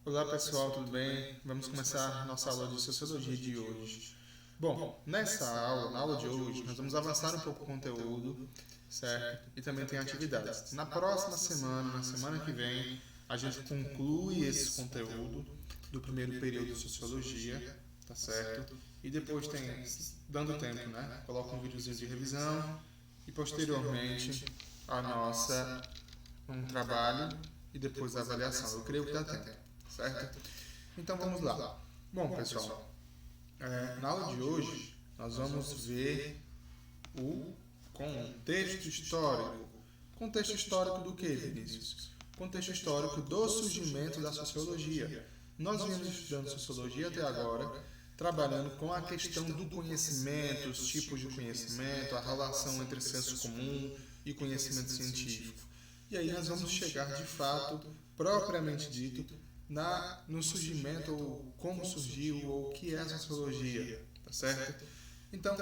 Olá pessoal, tudo bem? Vamos começar a nossa aula de Sociologia de hoje. Bom, na aula de hoje, nós vamos avançar um pouco o conteúdo, certo? E também tem atividades. Na próxima semana, na semana que vem, a gente conclui esse conteúdo do primeiro período de Sociologia, tá certo? E depois tem, dando tempo, né? Coloca um videozinho de revisão e posteriormente um trabalho e depois a avaliação. Eu creio que dá tempo, certo? Então vamos lá. Bom, pessoal, na aula de hoje nós vamos ver o contexto histórico. Contexto histórico do que, Vinícius? Contexto histórico do surgimento da sociologia. Nós viemos estudando sociologia até agora, trabalhando com a questão do conhecimento, os tipos de conhecimento, a relação entre senso comum e conhecimento científico. E aí nós vamos chegar de fato, propriamente dito, no surgimento, ou como surgiu, ou o que é a sociologia, tá certo? Então,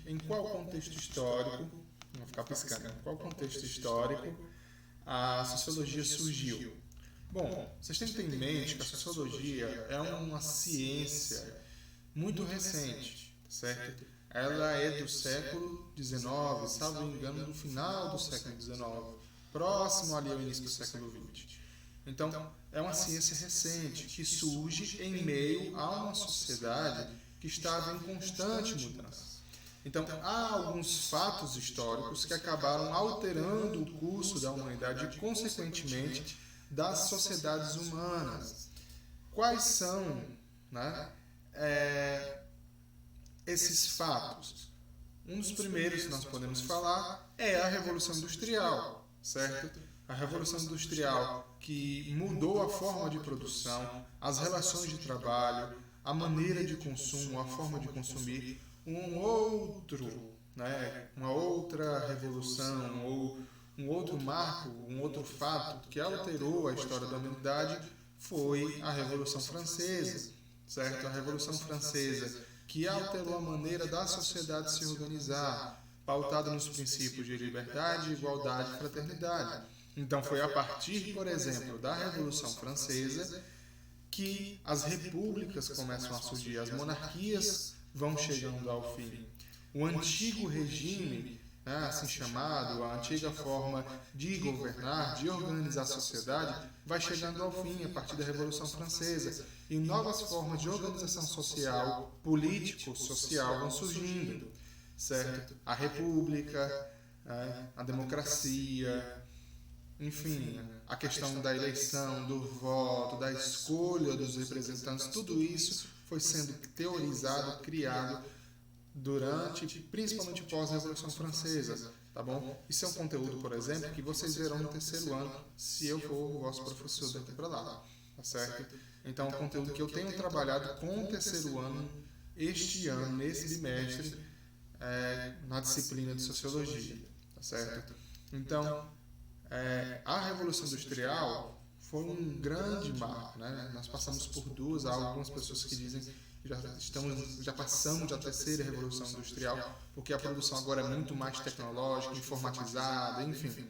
em qual contexto histórico, vou ficar piscando, em qual contexto histórico a sociologia surgiu? Bom, vocês têm que ter em mente que a sociologia é uma ciência muito recente, certo? Ela é do século XIX, salvo engano, do final do século XIX, próximo ali ao início do século XX. Então, é uma ciência recente que surge em meio a uma sociedade que estava em constante mudança. Então, há alguns fatos históricos que acabaram alterando o curso da humanidade e, consequentemente, das sociedades humanas. Quais são, né, esses fatos? Um dos primeiros que nós podemos falar é a Revolução Industrial, certo? A Revolução Industrial que mudou a forma de produção, as relações de trabalho, a maneira de consumo, a forma de consumir, uma outra revolução ou um outro marco, um outro fato que alterou a história da humanidade foi a Revolução Francesa, certo? A Revolução Francesa que alterou a maneira da sociedade se organizar, pautada nos princípios de liberdade, igualdade e fraternidade. Então foi a partir, por exemplo, da Revolução Francesa que as repúblicas começam a surgir, as monarquias vão chegando ao fim. O antigo regime, assim chamado, a antiga forma de governar, de organizar a sociedade, vai chegando ao fim a partir da Revolução Francesa. E novas formas de organização social, político-social vão surgindo, certo? A república, a democracia, enfim, a questão da eleição, do voto, da escolha dos representantes, tudo isso foi sendo teorizado, criado principalmente pós-Revolução Francesa, tá bom? Isso é um conteúdo, por exemplo, que vocês verão no terceiro ano, se eu for o vosso professor daqui para lá, tá certo? Então, é um conteúdo que eu tenho trabalhado com o terceiro ano, este ano, nesse bimestre, na disciplina de Sociologia, tá certo? Então, a Revolução Industrial foi um grande marco, né? Nós passamos por duas, há algumas pessoas que dizem que já passamos da terceira Revolução Industrial, porque a produção agora é muito mais tecnológica, informatizada, enfim.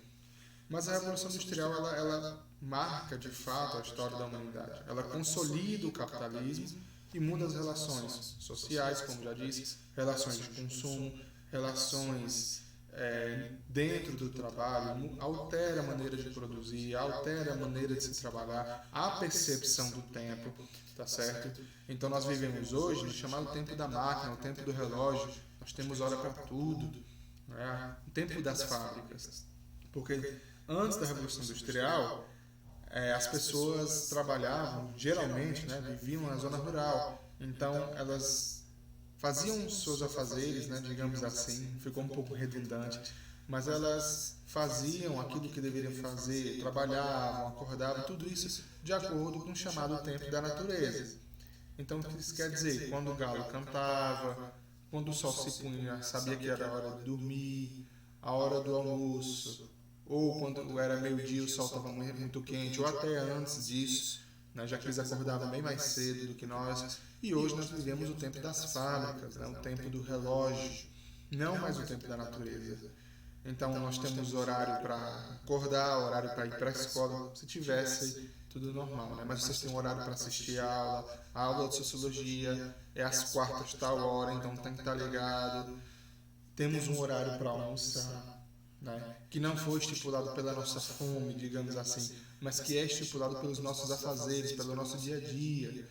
Mas a Revolução Industrial, ela marca, de fato, a história da humanidade. Ela consolida o capitalismo e muda as relações sociais, como já disse, relações de consumo, relações dentro do trabalho, altera a maneira de produzir, altera a maneira de se trabalhar, a percepção do tempo, tá certo? Então nós vivemos hoje no chamado tempo da máquina, o tempo do relógio, nós temos hora para tudo, né? O tempo das fábricas, porque antes da Revolução Industrial, as pessoas trabalhavam, geralmente, né, viviam na zona rural, então elas faziam os seus afazeres, né, digamos assim, ficou um pouco redundante, mas elas faziam aquilo que deveriam fazer, trabalhavam, acordavam, tudo isso de acordo com o chamado tempo da natureza. Então, o que isso quer dizer? Quando o galo cantava, quando o sol se punha, sabia que era a hora de dormir, a hora do almoço, ou quando era meio-dia o sol estava muito quente, ou até antes disso, né, já que eles acordavam bem mais cedo do que nós. E hoje nós vivemos o tempo das fábricas, né, o tempo do relógio, não mais o tempo da natureza. Então, nós temos horário para acordar, horário para ir para a escola, se tivesse tudo normal, né? Mas vocês têm um horário para assistir a aula de sociologia é às quartas, tal hora, então tem que estar ligado. Temos um horário para almoçar, né? Que não foi estipulado pela nossa fome, digamos assim, mas que é estipulado pelos nossos afazeres, pelo nosso dia a dia.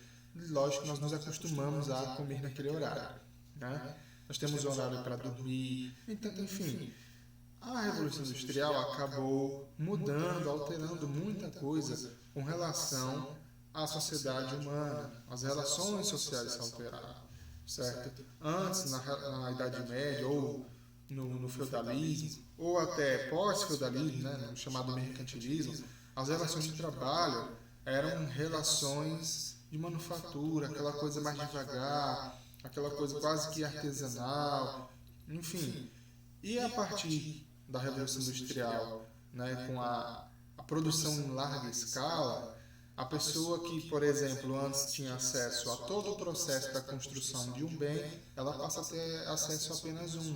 Lógico que nós nos acostumamos a comer naquele horário, né? Nós temos um horário para dormir, então, enfim. A Revolução Industrial acabou mudando, alterando muita coisa com relação à sociedade humana. As relações sociais se alteraram, certo? Antes, na Idade Média, ou no feudalismo, ou até pós-feudalismo, né, no chamado mercantilismo, as relações de trabalho eram relações de manufatura, aquela coisa mais devagar, aquela coisa quase que artesanal, enfim. E a partir da Revolução Industrial, né, com a produção em larga escala, a pessoa que, por exemplo, antes tinha acesso a todo o processo da construção de um bem, ela passa a ter acesso a apenas um.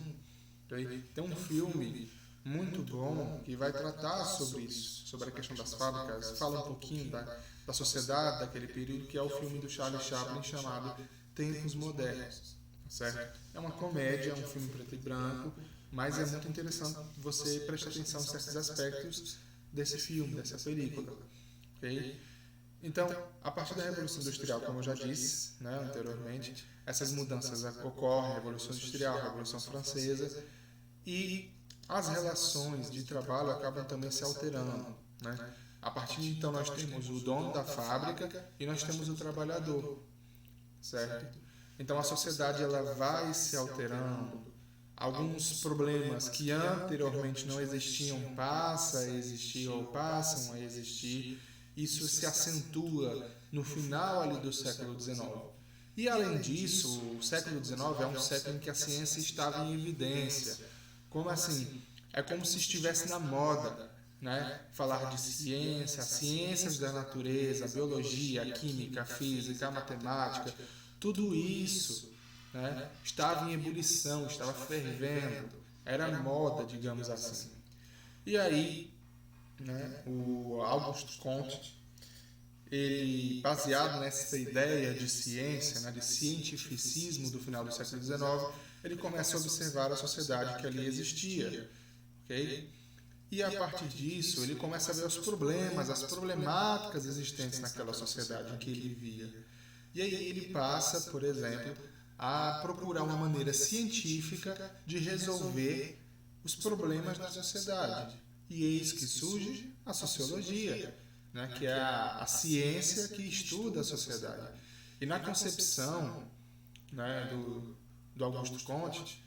Tem um filme muito bom que vai tratar sobre isso, sobre a questão das fábricas, fala um pouquinho da sociedade daquele período, que é o filme do Charlie Chaplin chamado Tempos Modernos, certo? É uma comédia, é um filme preto e branco, mas é muito interessante você prestar atenção em certos aspectos desse filme, dessa película. Okay? Então, a partir da Revolução Industrial, como eu já disse, né, anteriormente, essas mudanças ocorrem, a Revolução Industrial, a Revolução Francesa, e as relações de trabalho acabam também se alterando, né? A partir de então nós temos o dono da fábrica e nós temos o trabalhador, certo? Então a sociedade ela vai se alterando. Alguns problemas que anteriormente não existiam passam a existir ou passam a existir. Isso se acentua no final ali do século XIX. E além disso, o século XIX é um século em que a ciência estava em evidência. Como assim? É como se estivesse na moda, né? Falar de ciência, as ciências da natureza, a biologia, a química, a física, a matemática, tudo isso, né, estava em ebulição, estava fervendo, era moda, digamos assim. E aí, né, o Auguste Comte, ele, baseado nessa ideia de ciência, né, de cientificismo do final do século XIX, ele começa a observar a sociedade que ali existia, ok? E a partir disso, ele começa a ver os problemas, as problemáticas existentes naquela sociedade em que ele vivia. E aí ele passa, por exemplo, a procurar uma maneira científica de resolver os problemas da sociedade. E eis que surge a sociologia, né, que é a ciência que estuda a sociedade. E na concepção, né, do Auguste Comte,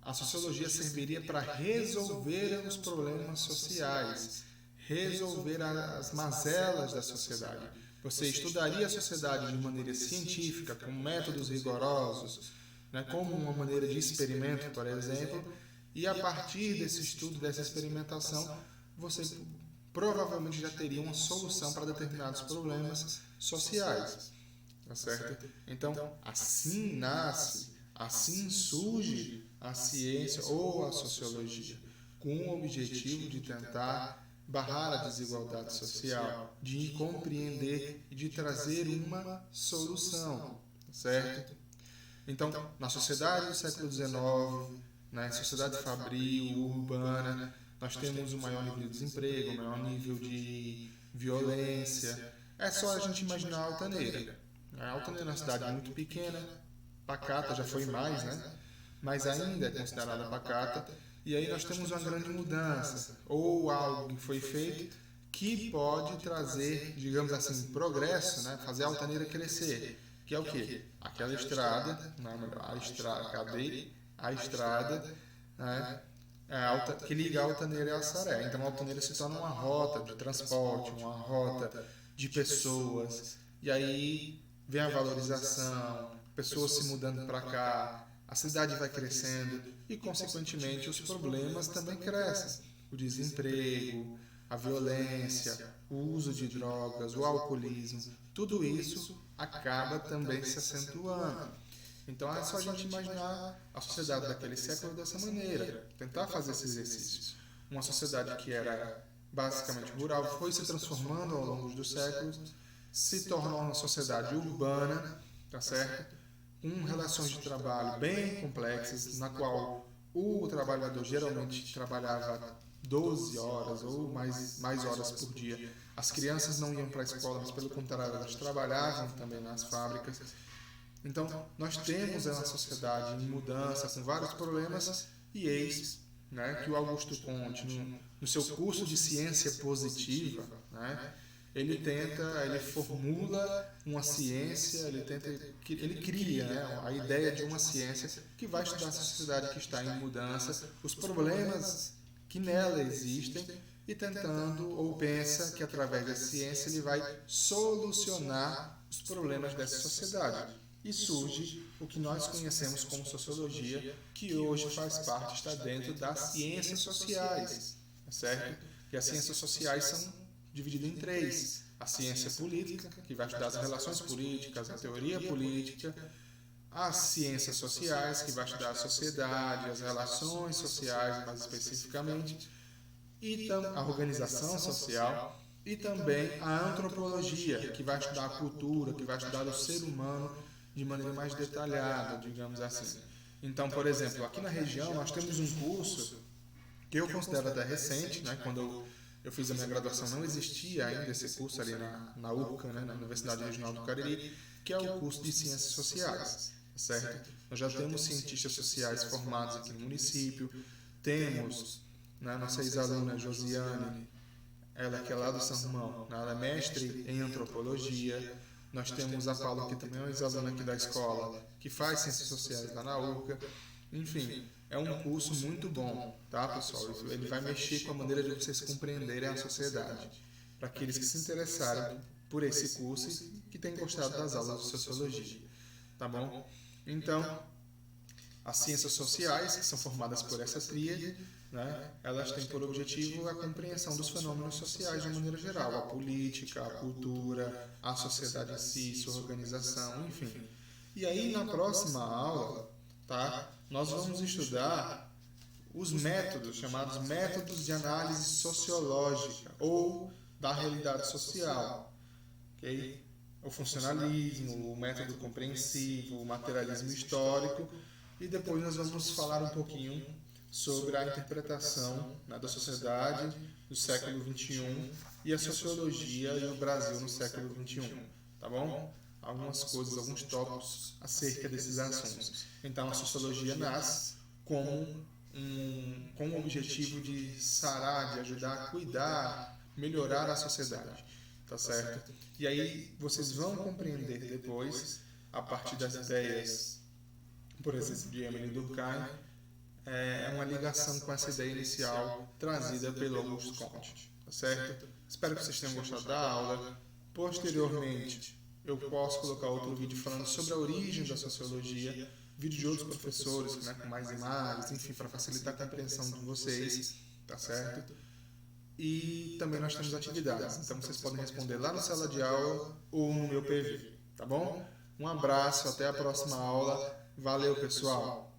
a sociologia serviria para resolver os problemas sociais, resolver as mazelas da sociedade. Você estudaria a sociedade de maneira científica, com métodos rigorosos, né, como uma maneira de experimento, por exemplo, e a partir desse estudo, dessa experimentação, você provavelmente já teria uma solução para determinados problemas sociais. Tá certo? Então, assim nasce, assim surge a ciência ou a sociologia, com o objetivo de tentar barrar a desigualdade social, de compreender e de trazer uma solução, certo? Então, na sociedade do século XIX, na sociedade fabril, urbana, nós temos o maior nível de desemprego, o maior nível de violência. É só a gente imaginar a Altaneira. A Altaneira é uma cidade muito pequena, pacata, já foi mais, né? Mas ainda é considerada pacata. E aí nós temos uma grande mudança, ou algo que foi feito que pode trazer, digamos assim, progresso, né? Fazer a Altaneira crescer. Que é o quê? Aquela estrada, a estrada, né? Que liga a Altaneira e a Assaré. Então a Altaneira se torna uma rota de transporte, uma rota de pessoas. E aí vem a valorização, pessoas se mudando para cá, a cidade vai crescendo e, consequentemente, os problemas também crescem. O desemprego, a violência, o uso de drogas, o alcoolismo, tudo isso acaba também se acentuando. Então é só a gente imaginar a sociedade daquele século dessa maneira, tentar fazer esse exercício. uma sociedade que era basicamente rural, foi se transformando ao longo dos séculos, se tornou uma sociedade urbana, tá certo? Com relações de trabalho bem complexas, na qual o trabalhador geralmente trabalhava 12 horas ou mais horas por dia. As crianças não iam para a escola, mas pelo contrário, elas trabalhavam também nas fábricas. Então, nós temos uma sociedade em mudança, com vários problemas, e eis, né, que o Augusto Comte, no seu curso de ciência positiva, né, ele formula uma ciência, ele cria, né, a ideia de uma ciência que vai estudar a sociedade que está em mudança, os problemas que nela existem, e tentando, ou pensa que através da ciência ele vai solucionar os problemas dessa sociedade. E surge o que nós conhecemos como sociologia, que hoje faz parte, está dentro das ciências sociais, certo? E as ciências sociais são divididas em três: a ciência política, que vai estudar as relações políticas, a teoria política; as ciências sociais, que vai estudar a sociedade, as relações sociais mais especificamente, e a organização social; e também a antropologia, que vai estudar a cultura, que vai estudar o ser humano de maneira mais detalhada, digamos assim. Então, por exemplo, aqui na região nós temos um curso que eu considero até recente, né? Quando eu fiz a minha graduação não existia ainda esse curso ali na URCA, né? Na Universidade Regional do Cariri, que é o curso de Ciências Sociais, certo? Nós já temos cientistas sociais formados aqui no município, temos, né, nossa ex-aluna Josiane, ela que é lá do São Romão, ela é mestre em antropologia. Nós temos a Paula, que também é uma ex-aluna aqui da escola, que faz ciências sociais lá na URCA. Enfim, é um curso muito bom, tá, pessoal? Ele vai mexer com a maneira de vocês compreenderem a sociedade. Para aqueles que se interessarem por esse curso e que têm gostado das aulas de sociologia, tá bom? Então, as ciências sociais, que são formadas por essa tríade, né, elas têm por objetivo a compreensão dos fenômenos sociais de maneira geral, a política, a cultura, a sociedade em si, sua organização, enfim. E aí, na próxima aula, tá, nós vamos estudar os métodos, chamados métodos de análise sociológica, ou da realidade social, ok? O funcionalismo, o método compreensivo, o materialismo histórico, e depois nós vamos falar um pouquinho sobre a interpretação, né, da sociedade do século XXI e a sociologia e o Brasil no século XXI, tá bom? Algumas coisas, alguns tópicos acerca desses assuntos. Então, a sociologia nasce com o objetivo de sarar, de ajudar a cuidar, melhorar a sociedade, tá certo? E aí vocês vão compreender depois, a partir das ideias, por exemplo, de Emile Durkheim, uma ligação com essa ideia inicial trazida pelo Augusto Comte, tá certo? Espero que vocês tenham gostado da aula. Posteriormente, eu posso colocar outro vídeo falando sobre a origem da sociologia, vídeo de outros professores, né, com mais imagens, enfim, para facilitar a compreensão de vocês, tá certo? E também nós temos atividades, então vocês podem responder lá na sala de aula ou no meu PV, tá bom? Um abraço, até a próxima aula. Valeu, pessoal!